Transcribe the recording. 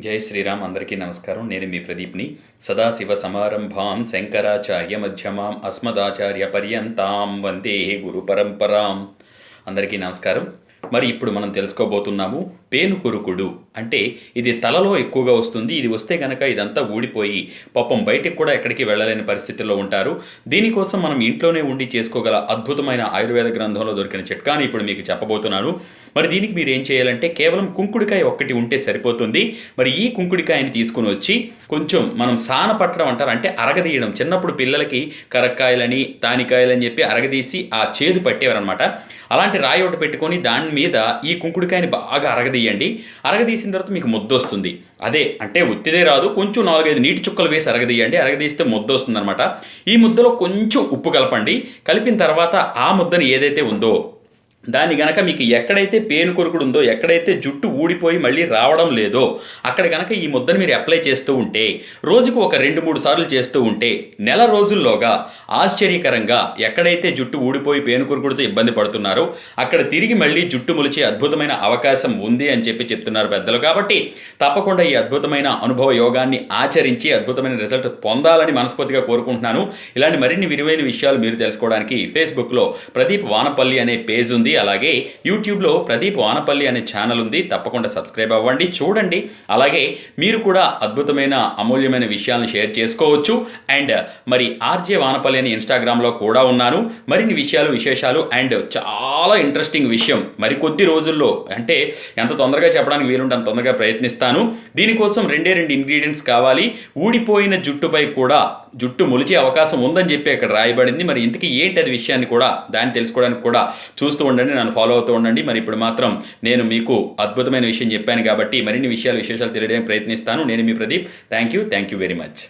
జై శ్రీరామ్. అందరికీ నమస్కారం. నేను మీ ప్రదీప్ని. సదాశివ సమారంభాం శంకరాచార్య మధ్యమాం అస్మదాచార్య పర్యంతాం వందే గురు పరంపరాం. అందరికీ నమస్కారం. మరి ఇప్పుడు మనం తెలుసుకోబోతున్నాము పేనుకొరుకుడు అంటే ఇది తలలో ఎక్కువగా వస్తుంది. ఇది వస్తే కనుక ఇదంతా ఊడిపోయి పాపం బయటికి కూడా ఎక్కడికి వెళ్ళలేని పరిస్థితుల్లో ఉంటారు. దీనికోసం మనం ఇంట్లోనే ఉండి చేసుకోగల అద్భుతమైన ఆయుర్వేద గ్రంథంలో దొరికిన చిట్కాని ఇప్పుడు మీకు చెప్పబోతున్నాను. మరి దీనికి మీరు ఏం చేయాలంటే కేవలం కుంకుడికాయ ఒక్కటి ఉంటే సరిపోతుంది. మరి ఈ కుంకుడికాయని తీసుకుని వచ్చి కొంచెం మనం సాన పట్టడం అంటారు, అంటే అరగదీయడం. చిన్నప్పుడు పిల్లలకి కరక్కాయలని తానికాయలని చెప్పి అరగదీసి ఆ చేదు పట్టేవారనమాట. అలాంటి రాయి ఒకటి పెట్టుకొని దాని మీద ఈ కుంకుడికాయని బాగా అరగదీయండి. అరగదీసిన తర్వాత మీకు ముద్ద వస్తుంది. అదే అంటే ఒత్తిదే రాదు, కొంచెం 4-5 నీటి చుక్కలు వేసి అరగదీయండి. అరగదీస్తే ముద్ద వస్తుంది అనమాట. ఈ ముద్దలో కొంచెం ఉప్పు కలపండి. కలిపిన తర్వాత ఆ ముద్దని ఏదైతే ఉందో దాన్ని గనక మీకు ఎక్కడైతే పేనుకొరుకుడు ఉందో, ఎక్కడైతే జుట్టు ఊడిపోయి మళ్ళీ రావడం లేదో అక్కడ గనక ఈ ముద్దని మీరు అప్లై చేస్తూ ఉంటే, రోజుకు ఒక 2-3 సార్లు చేస్తూ ఉంటే నెల రోజుల్లోగా ఆశ్చర్యకరంగా ఎక్కడైతే జుట్టు ఊడిపోయి పేనుకొరుకుడితో ఇబ్బంది పడుతున్నారో అక్కడ తిరిగి మళ్ళీ జుట్టు మొలిచే అద్భుతమైన అవకాశం ఉంది అని చెప్పి చెప్తున్నారు పెద్దలు. కాబట్టి తప్పకుండా ఈ అద్భుతమైన అనుభవ యోగాన్ని ఆచరించి అద్భుతమైన రిజల్ట్ పొందాలని మనస్ఫూర్తిగా కోరుకుంటున్నాను. ఇలాంటి మరిన్ని విలువైన విషయాలు మీరు తెలుసుకోవడానికి ఫేస్బుక్లో ప్రదీప్ వానపల్లి అనే పేజ్ ఉంది. అలాగే యూట్యూబ్లో ప్రదీప్ వానపల్లి అనే ఛానల్ ఉంది. తప్పకుండా సబ్స్క్రైబ్ అవ్వండి, చూడండి. అలాగే మీరు కూడా అద్భుతమైన అమూల్యమైన విషయాలను షేర్ చేసుకోవచ్చు. అండ్ మరి ఆర్జే వానపల్లి అని ఇన్స్టాగ్రామ్లో కూడా ఉన్నాను. మరిన్ని విశేషాలు అండ్ చాలా ఇంట్రెస్టింగ్ విషయం మరికొద్ది రోజుల్లో, అంటే ఎంత తొందరగా చెప్పడానికి వీలుంటే అంత తొందరగా ప్రయత్నిస్తాను. దీనికోసం 2 ఇంగ్రీడియంట్స్ కావాలి. ఊడిపోయిన జుట్టుపై కూడా జుట్టు మొలిచే అవకాశం ఉందని చెప్పి అక్కడ రాయబడింది. మరి ఇంతకీ ఏంటి అది విషయాన్ని కూడా దాన్ని తెలుసుకోవడానికి కూడా చూస్తూ ఉండండి, నన్ను ఫాలో అవుతూ ఉండండి. మరి ఇప్పుడు మాత్రం నేను మీకు అద్భుతమైన విషయం చెప్పాను కాబట్టి మరిన్ని విషయాలు తెలియడానికి ప్రయత్నిస్తాను. నేను మీ Pradeep. Thank you very much.